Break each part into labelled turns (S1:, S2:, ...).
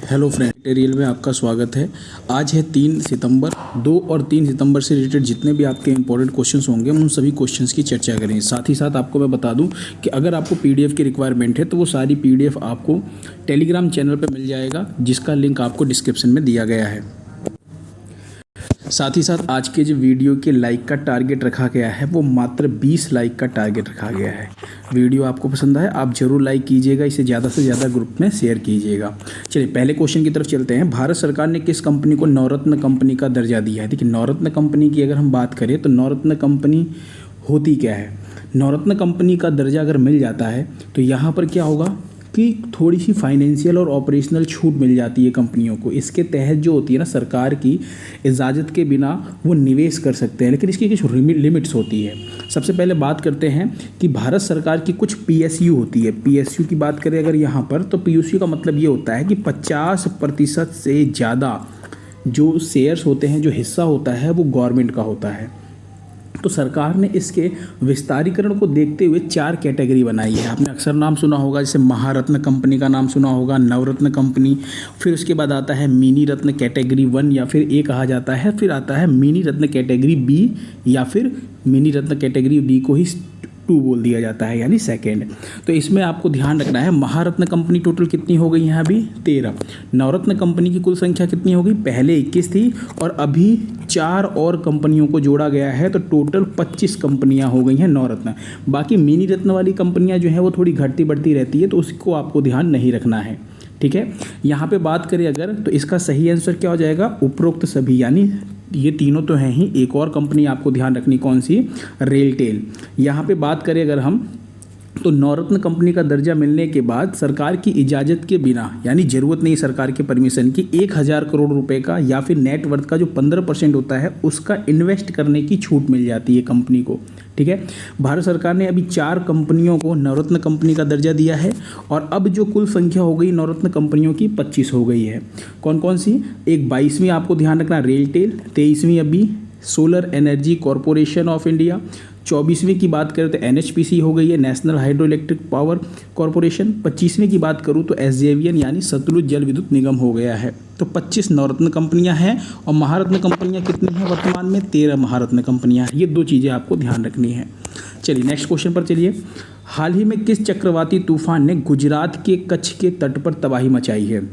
S1: Hello friend, tutorial में आपका स्वागत है। आज है 3 सितंबर। 2 और 3 सितंबर से रिलेटेड जितने भी आपके इंपॉर्टेंट क्वेश्चंस होंगे हम उन सभी क्वेश्चंस की चर्चा करेंगे। साथ ही साथ आपको मैं बता दूं कि अगर आपको पीडीएफ की रिक्वायरमेंट है तो वो सारी पीडीएफ आपको टेलीग्राम चैनल पर मिल जाएगा, जिसका लिंक आपको डिस्क्रिप्शन में दिया गया है। साथ ही साथ आज के जो वीडियो के लाइक का टारगेट रखा गया है वो मात्र 20 लाइक का टारगेट रखा गया है। वीडियो आपको पसंद आए आप जरूर लाइक कीजिएगा, इसे ज़्यादा से ज़्यादा ग्रुप में शेयर कीजिएगा। चलिए पहले क्वेश्चन की तरफ चलते हैं। भारत सरकार ने किस कंपनी को नवरत्न कंपनी का दर्जा दिया है? देखिए, नवरत्न कंपनी की अगर हम बात करें तो नवरत्न कंपनी होती क्या है? नवरत्न कंपनी का दर्जा अगर मिल जाता है तो यहाँ पर क्या होगा कि थोड़ी सी फाइनेंशियल और ऑपरेशनल छूट मिल जाती है कंपनियों को। इसके तहत जो होती है ना, सरकार की इजाज़त के बिना वो निवेश कर सकते हैं, लेकिन इसकी कुछ लिमिट्स होती है। सबसे पहले बात करते हैं कि भारत सरकार की कुछ पीएसयू होती है। पीएसयू की बात करें अगर यहाँ पर, तो पीएसयू का मतलब ये होता है कि 50% से ज़्यादा जो शेयर्स होते हैं, जो हिस्सा होता है, वो गवर्नमेंट का होता है। तो सरकार ने इसके विस्तारीकरण को देखते हुए 4 कैटेगरी बनाई है। आपने अक्सर नाम सुना होगा, जैसे महारत्न कंपनी का नाम सुना होगा, नवरत्न कंपनी, फिर उसके बाद आता है मिनी रत्न कैटेगरी 1 या फिर ए कहा जाता है, फिर आता है मिनी रत्न कैटेगरी बी या फिर मिनी रत्न कैटेगरी डी को ही 2 बोल दिया जाता है, यानी सेकेंड। तो इसमें आपको ध्यान रखना है, महारत्न कंपनी टोटल कितनी हो गई है? अभी 13। नवरत्न कंपनी की कुल संख्या कितनी हो गई? पहले 21 थी और अभी 4 और कंपनियों को जोड़ा गया है, तो टोटल 25 कंपनियां हो गई हैं नवरत्न। बाकी मिनी रत्न वाली कंपनियां जो हैं वो थोड़ी घटती बढ़ती रहती है, तो उसको आपको ध्यान नहीं रखना है, ठीक है। यहाँ पे बात करें अगर, तो इसका सही आंसर क्या हो जाएगा? उपरोक्त सभी, यानी ये तीनों तो हैं ही। एक और कंपनी आपको ध्यान रखनी, कौन सी? रेलटेल। यहाँ पे बात करें अगर हम, तो नवरत्न कंपनी का दर्जा मिलने के बाद सरकार की इजाज़त के बिना, यानी ज़रूरत नहीं सरकार के परमिशन की, 1000 करोड़ रुपए का या फिर नेटवर्थ का जो 15% होता है उसका इन्वेस्ट करने की छूट मिल जाती है कंपनी को, ठीक है। भारत सरकार ने अभी 4 कंपनियों को नवरत्न कंपनी का दर्जा दिया है और अब जो कुल संख्या हो गई नवरत्न कंपनियों की 25 हो गई है। कौन कौन सी? एक 22वीं आपको ध्यान रखना रेलटेल, 23वीं अभी solar energy corporation of India, 24वीं की बात करें तो एनएचपीसी हो गई है, national hydro electric power corporation. 25वीं की बात करूं तो एसजेवीएन यानी सतलुज जल विद्युत निगम हो गया है। तो 25 नवरत्न कंपनियां हैं और महारत्न कंपनियां कितनी हैं वर्तमान में? 13 महारत्न कंपनियां हैं। ये 2 चीज़ें आपको ध्यान रखनी है। चलिए नेक्स्ट क्वेश्चन पर चलिए। हाल ही में किस चक्रवाती तूफान ने गुजरात के कच्छ के तट पर तबाही मचाई है?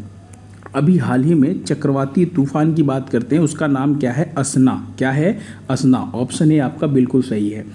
S1: अभी हाल ही में चक्रवाती तूफान की बात करते हैं, उसका नाम क्या है? असना। क्या है? असना। ऑप्शन ए आपका बिल्कुल सही है।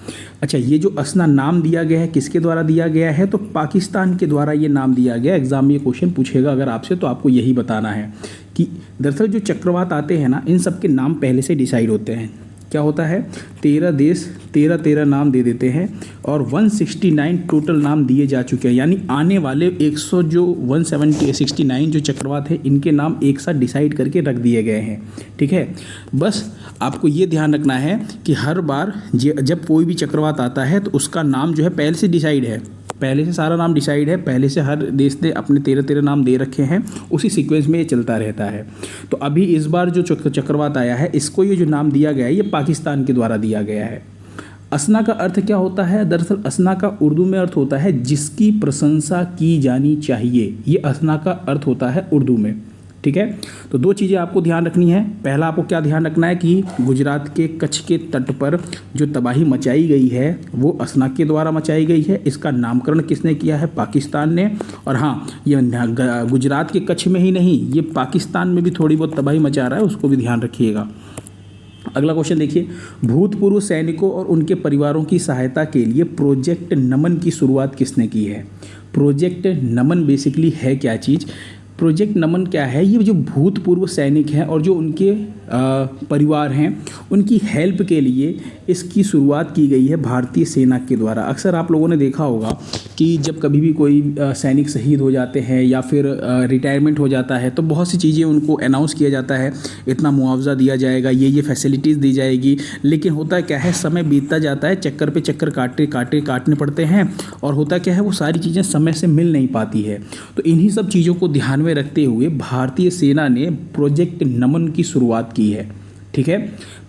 S1: अच्छा, ये जो असना नाम दिया गया है किसके द्वारा दिया गया है? तो पाकिस्तान के द्वारा ये नाम दिया गया। एग्जाम में ये क्वेश्चन पूछेगा अगर आपसे, तो आपको यही बताना है कि दरअसल जो चक्रवात आते हैं ना, इन सब के नाम पहले से डिसाइड होते हैं। क्या होता है? 13 देश 13 नाम दे देते हैं और 169 टोटल नाम दिए जा चुके हैं, यानी आने वाले 100 जो 169 जो चक्रवात है इनके नाम एक साथ डिसाइड करके रख दिए गए हैं, ठीक है। बस आपको ये ध्यान रखना है कि हर बार जब कोई भी चक्रवात आता है तो उसका नाम जो है पहले से डिसाइड है, पहले से सारा नाम डिसाइड है, पहले से हर देश ने अपने 13 नाम दे रखे हैं, उसी सीक्वेंस में ये चलता रहता है। तो अभी इस बार जो चक्रवात आया है इसको ये जो नाम दिया गया है ये पाकिस्तान के द्वारा दिया गया है। असना का अर्थ क्या होता है? दरअसल असना का उर्दू में अर्थ होता है जिसकी प्रशंसा की जानी चाहिए। ये असना का अर्थ होता है उर्दू में, ठीक है। तो 2 चीज़ें आपको ध्यान रखनी है। पहला आपको क्या ध्यान रखना है कि गुजरात के कच्छ के तट पर जो तबाही मचाई गई है वो असना के द्वारा मचाई गई है। इसका नामकरण किसने किया है? पाकिस्तान ने। और हाँ, ये गुजरात के कच्छ में ही नहीं, ये पाकिस्तान में भी थोड़ी बहुत तबाही मचा रहा है, उसको भी ध्यान रखिएगा। अगला क्वेश्चन देखिए, भूतपूर्व सैनिकों और उनके परिवारों की सहायता के लिए प्रोजेक्ट नमन की शुरुआत किसने की है? प्रोजेक्ट नमन बेसिकली है क्या चीज़? प्रोजेक्ट नमन क्या है? ये जो भूतपूर्व सैनिक हैं और जो उनके परिवार हैं उनकी हेल्प के लिए इसकी शुरुआत की गई है भारतीय सेना के द्वारा। अक्सर आप लोगों ने देखा होगा कि जब कभी भी कोई सैनिक शहीद हो जाते हैं या फिर रिटायरमेंट हो जाता है तो बहुत सी चीज़ें उनको अनाउंस किया जाता है, इतना मुआवजा दिया जाएगा, ये फैसिलिटीज़ दी जाएगी। लेकिन होता क्या है, समय बीतता जाता है, चक्कर पे चक्कर काटने पड़ते हैं और होता क्या है, वो सारी चीज़ें समय से मिल नहीं पाती है। तो इन्हीं सब चीज़ों को ध्यान में रखते हुए भारतीय सेना ने प्रोजेक्ट नमन की शुरुआत की है, ठीक है।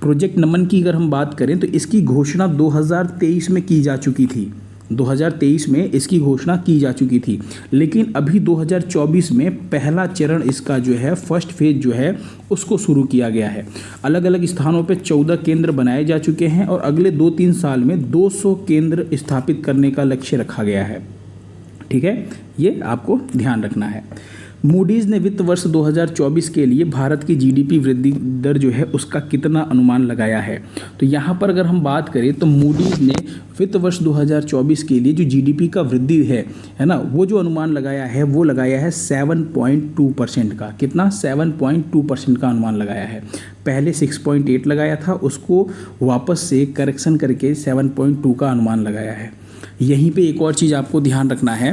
S1: प्रोजेक्ट नमन की अगर हम बात करें तो इसकी घोषणा 2023 में की जा चुकी थी। 2023 में इसकी घोषणा की जा चुकी थी, लेकिन अभी 2024 में पहला चरण इसका जो है फर्स्ट फेज जो है उसको शुरू किया गया है। अलग अलग स्थानों पे 14 केंद्र बनाए जा चुके हैं और अगले 2-3 साल में 200 केंद्र स्थापित करने का लक्ष्य रखा गया है। ठीक है, ये आपको ध्यान रखना है। मूडीज़ ने वित्त वर्ष 2024 के लिए भारत की जीडीपी वृद्धि दर जो है उसका कितना अनुमान लगाया है। तो यहाँ पर अगर हम बात करें तो मूडीज़ ने वित्त वर्ष 2024 के लिए जो जीडीपी का वृद्धि है ना, वो जो अनुमान लगाया है वो लगाया है 7.2% का। कितना? 7.2% का अनुमान लगाया है। पहले 6.8 लगाया था, उसको वापस से करेक्शन करके 7.2 का अनुमान लगाया है। यहीं पे एक और चीज़ आपको ध्यान रखना है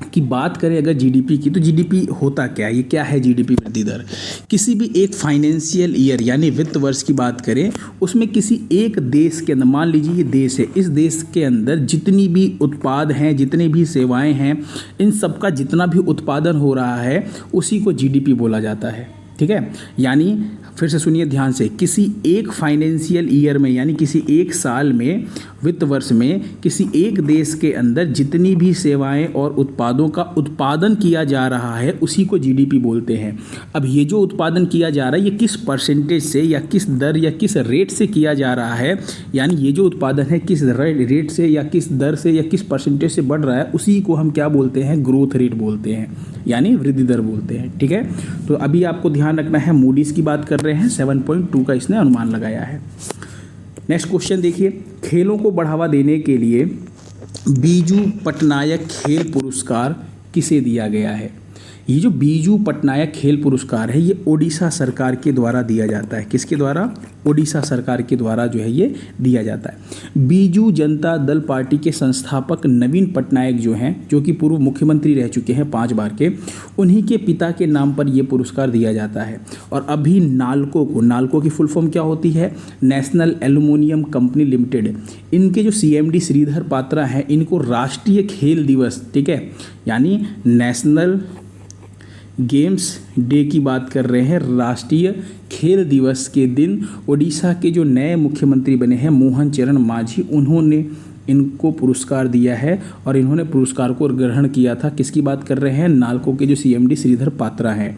S1: कि बात करें अगर जीडीपी की, तो जीडीपी होता क्या है, ये क्या है जीडीपी वृद्धि दर? किसी भी एक फाइनेंशियल ईयर यानी वित्त वर्ष की बात करें, उसमें किसी एक देश के अंदर, मान लीजिए ये देश है, इस देश के अंदर जितनी भी उत्पाद हैं, जितनी भी सेवाएं हैं, इन सब का जितना भी उत्पादन हो रहा है उसी को जीडीपी बोला जाता है। ठीक है, यानी फिर से सुनिए ध्यान से, किसी एक फाइनेंशियल ईयर में यानी किसी एक साल में, वित्त वर्ष में, किसी एक देश के अंदर जितनी भी सेवाएं और उत्पादों का उत्पादन किया जा रहा है उसी को जीडीपी बोलते हैं। अब ये जो उत्पादन किया जा रहा है ये किस परसेंटेज से या किस दर या किस रेट से किया जा रहा है, यानी ये जो उत्पादन है किस रेट से या किस दर से या किस परसेंटेज से बढ़ रहा है, उसी को हम क्या बोलते हैं? ग्रोथ रेट बोलते हैं, यानी वृद्धि दर बोलते हैं। ठीक है, तो अभी आपको ध्यान रखना है, मूडीज़ की बात कर रहे हैं, 7.2 का इसने अनुमान लगाया है। नेक्स्ट क्वेश्चन देखिए, खेलों को बढ़ावा देने के लिए बीजू पटनायक खेल पुरस्कार किसे दिया गया है? ये जो बीजू पटनायक खेल पुरस्कार है ये ओडिशा सरकार के द्वारा दिया जाता है। किसके द्वारा? ओडिशा सरकार के द्वारा जो है ये दिया जाता है। बीजू जनता दल पार्टी के संस्थापक नवीन पटनायक जो हैं, जो कि पूर्व मुख्यमंत्री रह चुके हैं 5 बार के, उन्हीं के पिता के नाम पर ये पुरस्कार दिया जाता है। और अभी नाल्को को, नाल्को की फुल फॉर्म क्या होती है? नेशनल एल्यूमिनियम कंपनी लिमिटेड, इनके जो CMD श्रीधर पात्रा हैं, इनको राष्ट्रीय खेल दिवस, ठीक है, यानी नेशनल गेम्स डे की बात कर रहे हैं, राष्ट्रीय खेल दिवस के दिन ओडिशा के जो नए मुख्यमंत्री बने हैं मोहन चरण मांझी, उन्होंने इनको पुरस्कार दिया है और इन्होंने पुरस्कार को ग्रहण किया था। किसकी बात कर रहे हैं? नाल्को के जो CMD श्रीधर पात्रा हैं।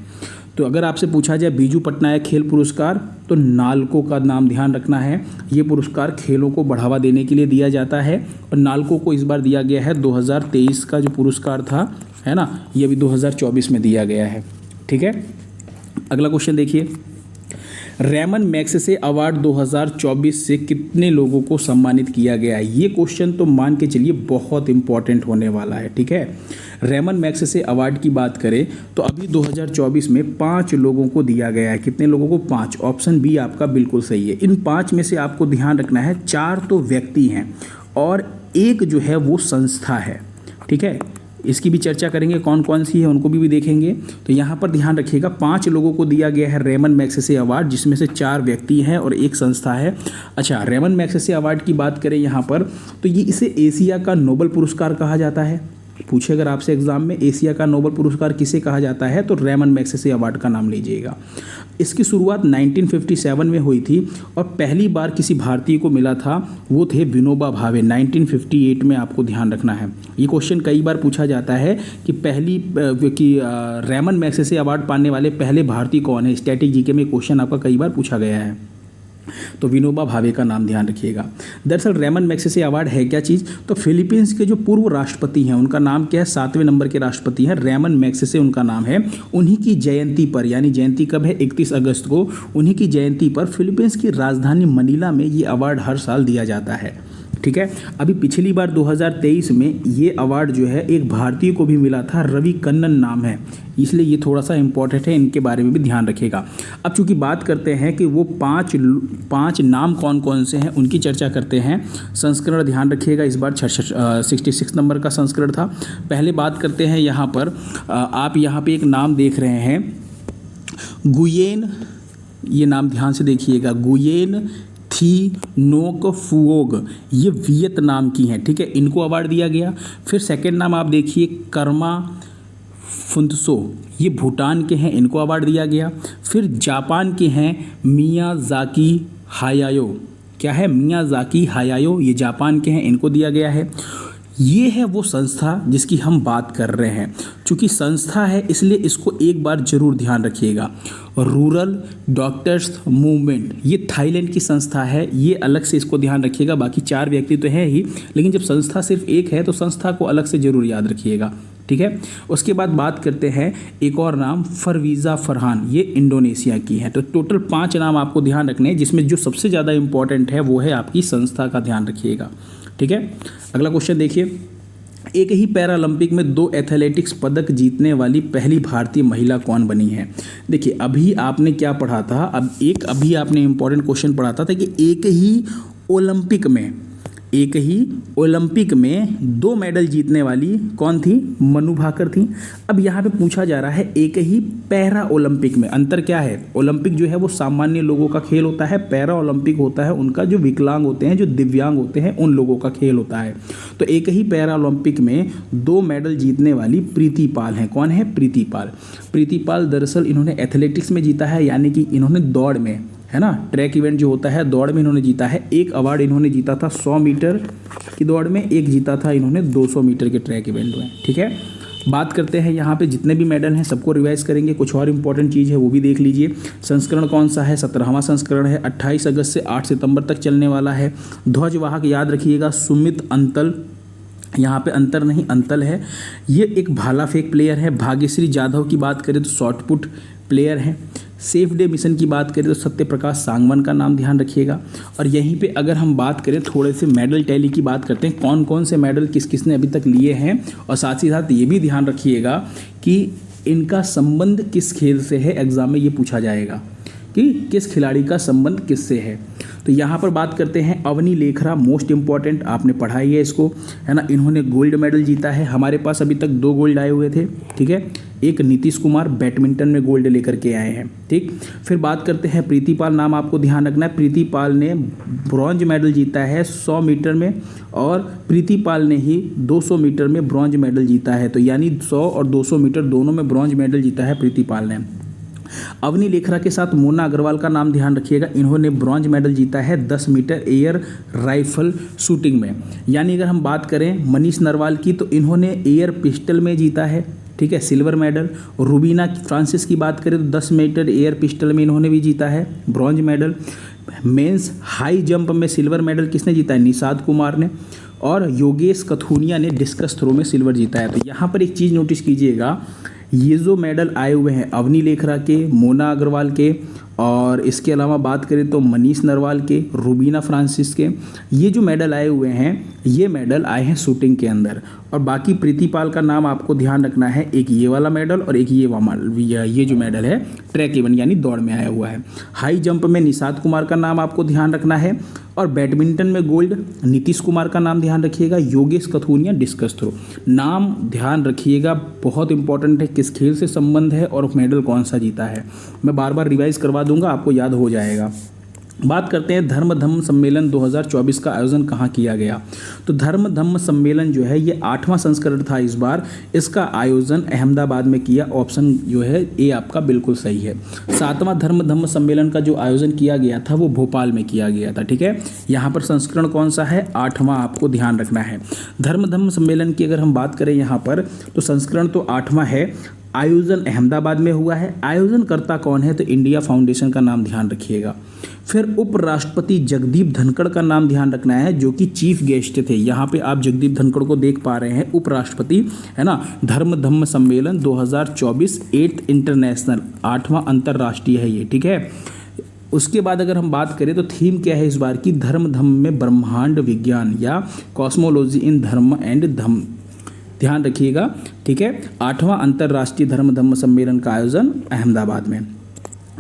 S1: तो अगर आपसे पूछा जाए बीजू पटनायक खेल पुरस्कार, तो नाल्को का नाम ध्यान रखना है। ये पुरस्कार खेलों को बढ़ावा देने के लिए दिया जाता है और नाल्को को इस बार दिया गया है 2023 का जो पुरस्कार था, है ना, ये भी 2024 में दिया गया है। ठीक है, अगला क्वेश्चन देखिए, रेमन मैग्सेसे अवार्ड 2024 से कितने लोगों को सम्मानित किया गया है? ये क्वेश्चन तो मान के चलिए बहुत इंपॉर्टेंट होने वाला है। ठीक है, रेमन मैग्सेसे अवार्ड की बात करें तो अभी 2024 में 5 लोगों को दिया गया है। कितने लोगों को? 5। ऑप्शन बी आपका बिल्कुल सही है। इन 5 में से आपको ध्यान रखना है 4 तो व्यक्ति हैं और 1 जो है वो संस्था है। ठीक है, इसकी भी चर्चा करेंगे, कौन कौन सी है उनको भी देखेंगे। तो यहाँ पर ध्यान रखिएगा, 5 लोगों को दिया गया है रेमन मैग्सेसे अवार्ड, जिसमें से 4 व्यक्ति हैं और 1 संस्था है। अच्छा, रेमन मैग्सेसे अवार्ड की बात करें यहाँ पर, तो ये इसे एशिया का नोबेल पुरस्कार कहा जाता है। पूछे अगर आपसे एग्जाम में एशिया का नोबेल पुरस्कार किसे कहा जाता है, तो रेमन मैग्सेसे अवार्ड का नाम लीजिएगा। इसकी शुरुआत 1957 में हुई थी और पहली बार किसी भारतीय को मिला था, वो थे विनोबा भावे, 1958 में। आपको ध्यान रखना है, ये क्वेश्चन कई बार पूछा जाता है कि रेमन मैग्सेसे अवार्ड पाने वाले पहले भारतीय कौन है। स्टैटिक जीके में क्वेश्चन आपका कई बार पूछा गया है, तो विनोबा भावे का नाम ध्यान रखिएगा। दरअसल रेमन मैग्सेसे अवार्ड है क्या चीज़? तो फिलीपींस के जो पूर्व राष्ट्रपति हैं उनका नाम क्या है? 7वें नंबर के राष्ट्रपति हैं, रेमन मैग्सेसे उनका नाम है। उन्हीं की जयंती पर, यानी जयंती कब है? 31 अगस्त को। उन्हीं की जयंती पर फिलीपींस की राजधानी मनीला में ये अवार्ड हर साल दिया जाता है। ठीक है, अभी पिछली बार 2023 में ये अवार्ड जो है एक भारतीय को भी मिला था, रवि कन्नन नाम है, इसलिए ये थोड़ा सा इंपॉर्टेंट है, इनके बारे में भी ध्यान रखिएगा। अब चूंकि बात करते हैं कि वो पाँच नाम कौन कौन से हैं, उनकी चर्चा करते हैं। संस्करण ध्यान रखिएगा, इस बार 66 नंबर का संस्करण था। पहले बात करते हैं यहाँ पर, आप यहाँ पे एक नाम देख रहे हैं गुयेन, ये नाम ध्यान से देखिएगा, गुयेन थी नोक फुओग, ये वियतनाम की हैं। ठीक है, इनको अवार्ड दिया गया। फिर सेकंड नाम आप देखिए कर्मा फुंत्सो, ये भूटान के हैं, इनको अवार्ड दिया गया। फिर जापान के हैं मियाज़ाकी हायायो, क्या है? मियाज़ाकी हायायो, ये जापान के हैं, इनको दिया गया है। ये है वो संस्था जिसकी हम बात कर रहे हैं। चूँकि संस्था है इसलिए इसको एक बार जरूर ध्यान रखिएगा। रूरल डॉक्टर्स मूवमेंट, ये थाईलैंड की संस्था है, ये अलग से इसको ध्यान रखिएगा। बाकी 4 व्यक्ति तो हैं ही, लेकिन जब संस्था सिर्फ एक है तो संस्था को अलग से जरूर याद रखिएगा, ठीक है। उसके बाद बात करते हैं एक और नाम, परवीज़ा फरहान, ये इंडोनेशिया की है। तो टोटल 5 नाम आपको ध्यान रखने हैं, जिसमें जो सबसे ज़्यादा इंपॉर्टेंट है वो है आपकी संस्था का ध्यान रखिएगा, ठीक है। अगला क्वेश्चन देखिए, एक ही पैरालंपिक में 2 एथलेटिक्स पदक जीतने वाली पहली भारतीय महिला कौन बनी है। देखिए अभी आपने क्या पढ़ा था, अभी आपने इंपॉर्टेंट क्वेश्चन पढ़ा था कि एक ही ओलंपिक में 2 मेडल जीतने वाली कौन थी, मनु भाकर थी। अब यहाँ पे पूछा जा रहा है एक ही पैरा ओलंपिक में, अंतर क्या है। ओलंपिक जो है वो सामान्य लोगों का खेल होता है, पैरा ओलंपिक होता है उनका जो विकलांग होते हैं, जो दिव्यांग होते हैं, उन लोगों का खेल होता है। तो एक ही पैरा ओलंपिक में 2 मेडल जीतने वाली प्रीति पाल हैं। कौन है, प्रीति पाल। प्रीति पाल दरअसल इन्होंने एथलेटिक्स में जीता है, यानी कि इन्होंने दौड़ में, है ना, ट्रैक इवेंट जो होता है दौड़ में इन्होंने जीता है। एक अवार्ड इन्होंने जीता था 100 मीटर की दौड़ में, एक जीता था इन्होंने 200 मीटर के ट्रैक इवेंट में, ठीक है। बात करते हैं यहाँ पे जितने भी मेडल हैं सबको रिवाइज करेंगे। कुछ और इंपॉर्टेंट चीज़ है वो भी देख लीजिए। संस्करण कौन सा है, 17वां संस्करण है, 28 अगस्त से 8 सितंबर तक चलने वाला है। ध्वजवाहक याद रखिएगा सुमित अंतल, यहाँ पे अंतर नहीं अंतल है, ये एक भाला फेंक प्लेयर है। भाग्यश्री जाधव की बात करें तो शॉटपुट प्लेयर है। सेफ डे मिशन की बात करें तो सत्यप्रकाश सांगवान का नाम ध्यान रखिएगा। और यहीं पे अगर हम बात करें थोड़े से मेडल टैली की बात करते हैं, कौन कौन से मेडल किस किस ने अभी तक लिए हैं, और साथ ही साथ ये भी ध्यान रखिएगा कि इनका संबंध किस खेल से है। एग्जाम में ये पूछा जाएगा कि किस खिलाड़ी का संबंध किससे है। तो यहाँ पर बात करते हैं अवनी लेखरा, मोस्ट इंपॉर्टेंट, आपने पढ़ा ही है इसको, है ना। इन्होंने गोल्ड मेडल जीता है, हमारे पास अभी तक 2 गोल्ड आए हुए थे, ठीक है। एक नीतीश कुमार बैडमिंटन में गोल्ड लेकर के आए हैं, ठीक। फिर बात करते हैं प्रीति पाल, नाम आपको ध्यान रखना है। प्रीति पाल ने ब्रॉन्ज मेडल जीता है 100 मीटर में, और प्रीति पाल ने ही 200 मीटर में ब्रॉन्ज मेडल जीता है। तो यानी 100 और 200 मीटर दोनों में ब्रॉन्ज मेडल जीता है प्रीति पाल ने। अवनी लेखरा के साथ मोना अग्रवाल का नाम ध्यान रखिएगा, इन्होंने ब्रॉन्ज मेडल जीता है 10 मीटर एयर राइफल शूटिंग में। यानी अगर हम बात करें मनीष नरवाल की तो इन्होंने एयर पिस्टल में जीता है, ठीक है, सिल्वर मेडल। रुबीना फ्रांसिस की बात करें तो 10 मीटर एयर पिस्टल में इन्होंने भी जीता है bronze medal. Mains high jump में सिल्वर मेडल किसने जीता है, निषाद कुमार ने। और योगेश कथुनिया ने डिस्कस थ्रो में सिल्वर जीता है। तो यहाँ पर एक चीज़ नोटिस कीजिएगा, ये जो मेडल आए हुए हैं अवनी लेखरा के, मोना अग्रवाल के, और इसके अलावा बात करें तो मनीष नरवाल के, रुबीना फ्रांसिस के, ये जो मेडल आए हुए हैं ये मेडल आए हैं शूटिंग के अंदर। और बाकी प्रीति पाल का नाम आपको ध्यान रखना है, एक ये वाला मेडल और एक ये जो मेडल है ट्रैक इवेंट यानी दौड़ में आया हुआ है। हाई जंप में निषाद कुमार का नाम आपको ध्यान रखना है, और बैडमिंटन में गोल्ड नीतीश कुमार का नाम ध्यान रखिएगा। योगेश कथुनिया डिस्कस थ्रो, नाम ध्यान रखिएगा, बहुत इंपॉर्टेंट है, किस खेल से संबंध है और मेडल कौन सा जीता है। मैं बार बार रिवाइज करवा दूंगा, आपको याद हो जाएगा। बात करते हैं धर्म धम्म सम्मेलन 2024 का आयोजन कहाँ किया गया। तो धर्म धम्म सम्मेलन जो है ये 8वां संस्करण था इस बार, इसका आयोजन अहमदाबाद में किया। ऑप्शन जो है ए आपका बिल्कुल सही है। 7वां धर्म धम्म सम्मेलन का जो आयोजन किया गया था वो भोपाल में किया गया था, ठीक है। यहाँ पर संस्करण कौन सा है, 8वां आपको ध्यान रखना है। धर्म धम्म सम्मेलन की अगर हम बात करें यहाँ पर तो संस्करण तो 8वां है, आयोजन अहमदाबाद में हुआ है। आयोजनकर्ता कौन है, तो इंडिया फाउंडेशन का नाम ध्यान रखिएगा। फिर उपराष्ट्रपति जगदीप धनखड़ का नाम ध्यान रखना है, जो कि चीफ गेस्ट थे। यहाँ पे आप जगदीप धनखड़ को देख पा रहे हैं, उपराष्ट्रपति, है ना। धर्म धम्म सम्मेलन 2024 8th इंटरनेशनल, 8वां अंतर्राष्ट्रीय है ये, ठीक है। उसके बाद अगर हम बात करें तो थीम क्या है इस बार की, धर्म धम्म में ब्रह्मांड विज्ञान या कॉस्मोलॉजी इन धर्म एंड धम्म, ध्यान रखिएगा, ठीक है। 8वां अंतर्राष्ट्रीय धर्म धम्म सम्मेलन का आयोजन अहमदाबाद में।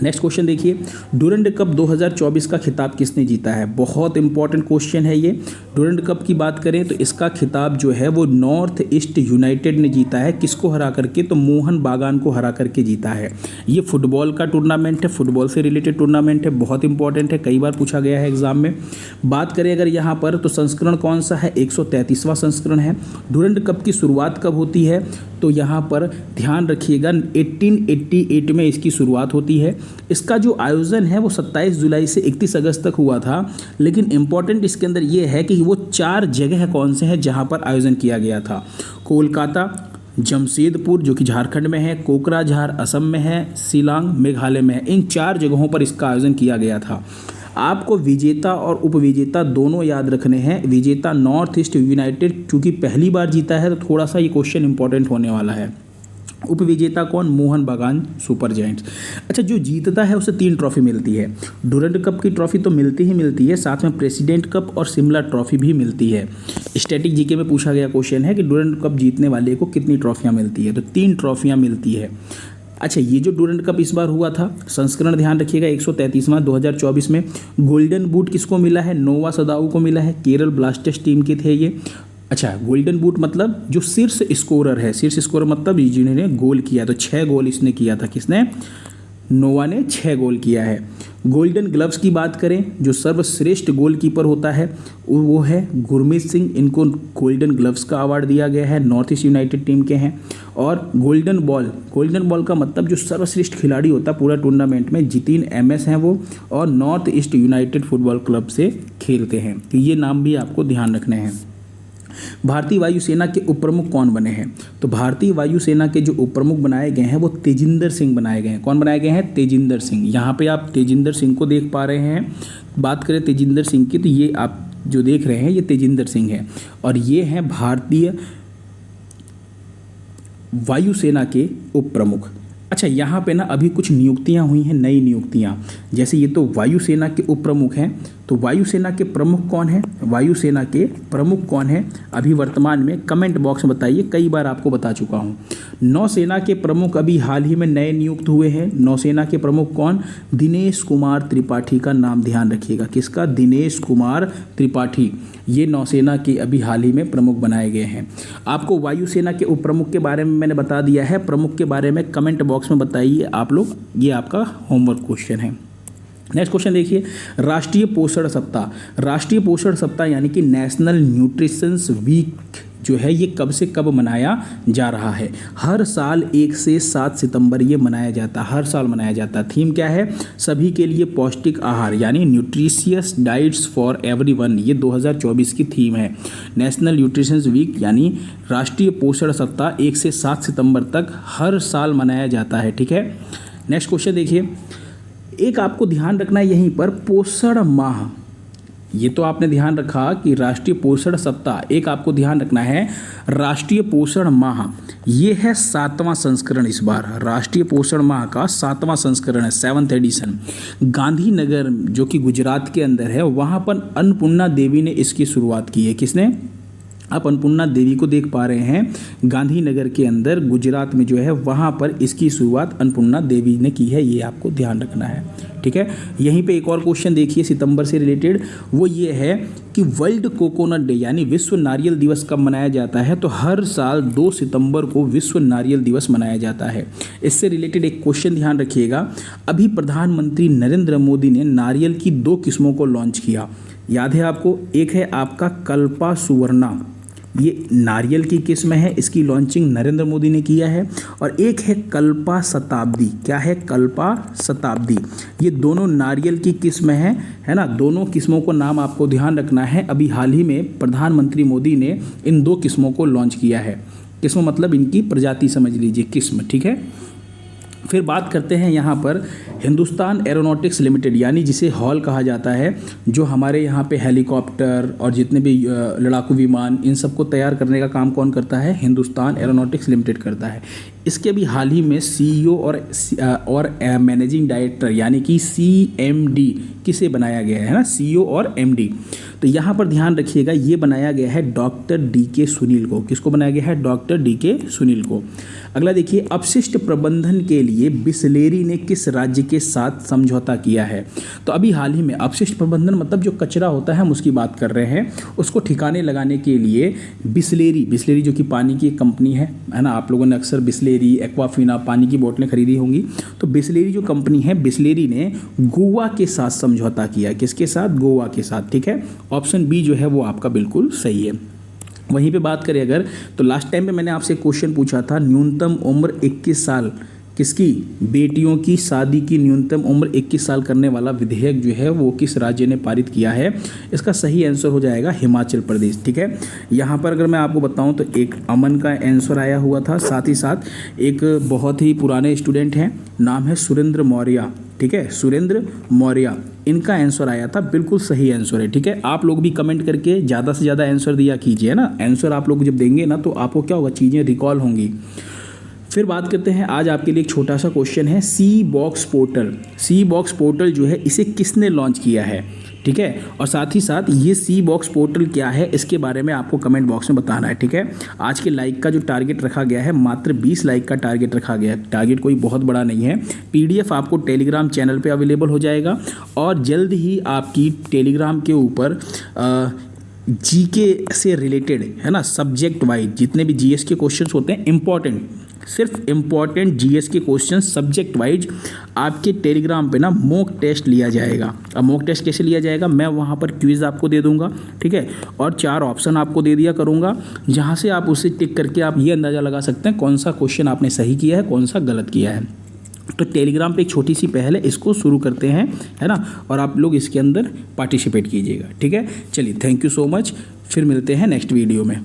S1: नेक्स्ट क्वेश्चन देखिए, डूरंड कप 2024 का खिताब किसने जीता है। बहुत इंपॉर्टेंट क्वेश्चन है ये। डूरंड कप की बात करें तो इसका खिताब जो है वो नॉर्थ ईस्ट यूनाइटेड ने जीता है। किसको हरा करके, तो मोहन बागान को हरा करके जीता है। ये फुटबॉल का टूर्नामेंट है, फुटबॉल से रिलेटेड टूर्नामेंट है, बहुत इंपॉर्टेंट है, कई बार पूछा गया है एग्जाम में। बात करें अगर यहाँ पर तो संस्करण कौन सा है, 133वां संस्करण है। डूरंड कप की शुरुआत कब होती है, तो यहाँ पर ध्यान रखिएगा 1888 में इसकी शुरुआत होती है। इसका जो आयोजन है वो 27 जुलाई से 31 अगस्त तक हुआ था, लेकिन इम्पॉर्टेंट इसके अंदर ये है कि वो 4 जगह कौन से हैं जहाँ पर आयोजन किया गया था। कोलकाता, जमशेदपुर जो कि झारखंड में है, कोकराझार असम में है, शिलांग मेघालय में है। इन 4 जगहों पर इसका आयोजन किया गया था। आपको विजेता और उपविजेता दोनों याद रखने हैं। विजेता नॉर्थ ईस्ट यूनाइटेड, चूंकि पहली बार जीता है तो थोड़ा सा ये क्वेश्चन इंपॉर्टेंट होने वाला है। उपविजेता कौन? मोहन बागान सुपर जायंट्स। अच्छा, जो जीतता है उसे 3 ट्रॉफी मिलती है। डुरंड कप की ट्रॉफी तो मिलती ही मिलती है, साथ में प्रेसिडेंट कप और शिमला ट्रॉफी भी मिलती है। स्टैटिक जीके में पूछा गया क्वेश्चन है कि डुरंड कप जीतने वाले को कितनी ट्रॉफियां मिलती है, तो 3 ट्रॉफियां मिलती है। अच्छा, ये जो डुरंड कप इस बार हुआ था, संस्करण ध्यान रखिएगा 133वां 2024 में। गोल्डन बूट किसको मिला है? नोवा सदाऊ को मिला है। केरल ब्लास्टर्स टीम के थे ये। अच्छा, गोल्डन बूट मतलब जो शीर्ष स्कोरर है, शीर्ष स्कोरर मतलब जिन्होंने गोल किया, तो 6 गोल इसने किया था। किसने? नोवा ने 6 गोल किया है। गोल्डन ग्लव्स की बात करें, जो सर्वश्रेष्ठ गोलकीपर होता है वो है गुरमीत सिंह। इनको गोल्डन ग्लव्स का अवार्ड दिया गया है, नॉर्थ ईस्ट यूनाइटेड टीम के हैं। और गोल्डन बॉल का मतलब जो सर्वश्रेष्ठ खिलाड़ी होता है पूरा टूर्नामेंट में, जितिन एमएस हैं वो, और north east United football club से खेलते हैं। तो ये नाम भी आपको ध्यान रखने हैं। भारतीय वायुसेना के उप प्रमुख कौन बने हैं? तो भारतीय वायुसेना के जो उप प्रमुख बनाए गए हैं वो तेजिंदर सिंह बनाए गए हैं। कौन बनाए गए हैं? तेजिंदर सिंह। यहाँ पे आप तेजिंदर सिंह को देख पा रहे हैं। बात करें तेजिंदर सिंह की, तो ये आप जो देख रहे हैं ये तेजिंदर सिंह है, और ये हैं भारतीय वायुसेना के उप प्रमुख। अच्छा, यहाँ पे ना अभी कुछ नियुक्तियाँ हुई हैं, नई नियुक्तियाँ। जैसे ये तो वायुसेना के उप प्रमुख हैं, तो वायुसेना के प्रमुख कौन है? वायुसेना के प्रमुख कौन है अभी वर्तमान में? कमेंट बॉक्स में बताइए, कई बार आपको बता चुका हूँ। नौसेना के प्रमुख अभी हाल ही में नए नियुक्त हुए हैं। नौसेना के प्रमुख कौन? दिनेश कुमार त्रिपाठी का नाम ध्यान रखिएगा। किसका? दिनेश कुमार त्रिपाठी। ये नौसेना के अभी हाल ही में प्रमुख बनाए गए हैं। आपको वायुसेना के उप प्रमुख के बारे में मैंने बता दिया है, प्रमुख के बारे में कमेंट बॉक्स में बताइए आप लोग। ये आपका होमवर्क क्वेश्चन है। नेक्स्ट क्वेश्चन देखिए, राष्ट्रीय पोषण सप्ताह। राष्ट्रीय पोषण सप्ताह यानी कि नेशनल न्यूट्रिशंस वीक जो है ये कब से कब मनाया जा रहा है? हर साल 1 से 7 सितंबर ये मनाया जाता है, हर साल मनाया जाता है। थीम क्या है? सभी के लिए पौष्टिक आहार, यानी न्यूट्रिशियस डाइट्स फॉर एवरीवन। ये 2024 की थीम है। नेशनल न्यूट्रिशंस वीक यानी राष्ट्रीय पोषण सप्ताह 1 से 7 सितंबर तक हर साल मनाया जाता है। ठीक है, नेक्स्ट क्वेश्चन देखिए, एक आपको ध्यान रखना है यहीं पर, पोषण माह। ये तो आपने ध्यान रखा कि राष्ट्रीय पोषण सप्ताह, एक आपको ध्यान रखना है राष्ट्रीय पोषण माह। ये है 7वां संस्करण। इस बार राष्ट्रीय पोषण माह का 7वां संस्करण है, 7th एडिशन। गांधीनगर जो कि गुजरात के अंदर है, वहाँ पर अन्नपूर्णा देवी ने इसकी शुरुआत की है। किसने? आप अन्नपूर्णा देवी को देख पा रहे हैं, गांधीनगर के अंदर गुजरात में जो है वहाँ पर इसकी शुरुआत अन्नपूर्णा देवी ने की है। ये आपको ध्यान रखना है। ठीक है, यहीं पे एक और क्वेश्चन देखिए सितंबर से रिलेटेड, वो ये है कि वर्ल्ड कोकोनट डे यानी विश्व नारियल दिवस कब मनाया जाता है? तो हर साल 2 सितंबर को विश्व नारियल दिवस मनाया जाता है। इससे रिलेटेड एक क्वेश्चन ध्यान रखिएगा, अभी प्रधानमंत्री नरेंद्र मोदी ने नारियल की 2 किस्मों को लॉन्च किया, याद है आपको? एक है आपका कल्पा सुवर्णा, ये नारियल की किस्म है, इसकी लॉन्चिंग नरेंद्र मोदी ने किया है। और एक है कल्पा शताब्दी। क्या है? कल्पा शताब्दी। ये दोनों नारियल की किस्म है ना? दोनों किस्मों को नाम आपको ध्यान रखना है। अभी हाल ही में प्रधानमंत्री मोदी ने इन 2 किस्मों को लॉन्च किया है। किस्म मतलब इनकी प्रजाति समझ लीजिए, किस्म। ठीक है, फिर बात करते हैं यहाँ पर हिंदुस्तान एरोनॉटिक्स लिमिटेड, यानी जिसे हॉल कहा जाता है, जो हमारे यहाँ पे हेलीकॉप्टर और जितने भी लड़ाकू विमान इन सब को तैयार करने का काम कौन करता है? हिंदुस्तान एरोनॉटिक्स लिमिटेड करता है। इसके भी हाल ही में सीईओ और मैनेजिंग डायरेक्टर यानी कि CMD किसे बनाया गया है ना? सीईओ और MD। तो यहाँ पर ध्यान रखिएगा, ये बनाया गया है डॉक्टर DK सुनील को। किसको बनाया गया है? डॉक्टर DK सुनील को। अगला देखिए, अपशिष्ट प्रबंधन के लिए बिस्लेरी ने किस राज्य के साथ समझौता किया है? तो अभी हाल ही में अपशिष्ट प्रबंधन मतलब जो कचरा होता है हम उसकी बात कर रहे हैं, उसको ठिकाने लगाने के लिए बिस्लेरी जो कि पानी की एक कंपनी है ना? आप लोगों ने अक्सर बिस्लेरी, एक्वाफिना पानी की बोतलें खरीदी होंगी। तो बिस्लेरी जो कंपनी है, बिस्लेरी ने गोवा के साथ समझौता किया। किसके साथ? गोवा के साथ। ठीक है, ऑप्शन बी जो है वो आपका बिल्कुल सही है। वहीं पे बात करें अगर, तो लास्ट टाइम में मैंने आपसे क्वेश्चन पूछा था, न्यूनतम उम्र 21 साल किसकी? बेटियों की शादी की न्यूनतम उम्र 21 साल करने वाला विधेयक जो है वो किस राज्य ने पारित किया है? इसका सही आंसर हो जाएगा हिमाचल प्रदेश। ठीक है, यहाँ पर अगर मैं आपको बताऊँ तो एक अमन का आंसर आया हुआ था, साथ ही साथ एक बहुत ही पुराने स्टूडेंट हैं, नाम है सुरेंद्र मौर्य। ठीक है, सुरेंद्र मौर्य, इनका आंसर आया था, बिल्कुल सही आंसर है। ठीक है, आप लोग भी कमेंट करके ज़्यादा से ज़्यादा आंसर दिया कीजिए ना। आंसर आप लोग जब देंगे ना तो आपको क्या होगा, चीज़ें रिकॉल होंगी। फिर बात करते हैं, आज आपके लिए एक छोटा सा क्वेश्चन है, सी बॉक्स पोर्टल। सी बॉक्स पोर्टल जो है इसे किसने लॉन्च किया है? ठीक है, और साथ ही साथ ये सी बॉक्स पोर्टल क्या है इसके बारे में आपको कमेंट बॉक्स में बताना है। ठीक है, आज के लाइक का जो टारगेट रखा गया है, मात्र 20 लाइक का टारगेट रखा गया है। टारगेट कोई बहुत बड़ा नहीं है। पीडीएफ आपको टेलीग्राम चैनल पे अवेलेबल हो जाएगा और जल्द ही आपकी टेलीग्राम के ऊपर जीके से रिलेटेड है ना, सब्जेक्ट वाइज जितने भी जीएस के क्वेश्चंस होते हैं इंपॉर्टेंट, सिर्फ इम्पॉर्टेंट जीएस के क्वेश्चन सब्जेक्ट वाइज आपके टेलीग्राम पे ना मॉक टेस्ट लिया जाएगा। अब मॉक टेस्ट कैसे लिया जाएगा, मैं वहाँ पर क्विज़ आपको दे दूंगा। ठीक है, और 4 ऑप्शन आपको दे दिया करूँगा, जहाँ से आप उसे टिक करके आप ये अंदाज़ा लगा सकते हैं कौन सा क्वेश्चन आपने सही किया है, कौन सा गलत किया है। तो टेलीग्राम पे एक छोटी सी पहल है, इसको शुरू करते हैं, है ना, और आप लोग इसके अंदर पार्टिसिपेट कीजिएगा। ठीक है, चलिए, थैंक यू सो मच, फिर मिलते हैं नेक्स्ट वीडियो में।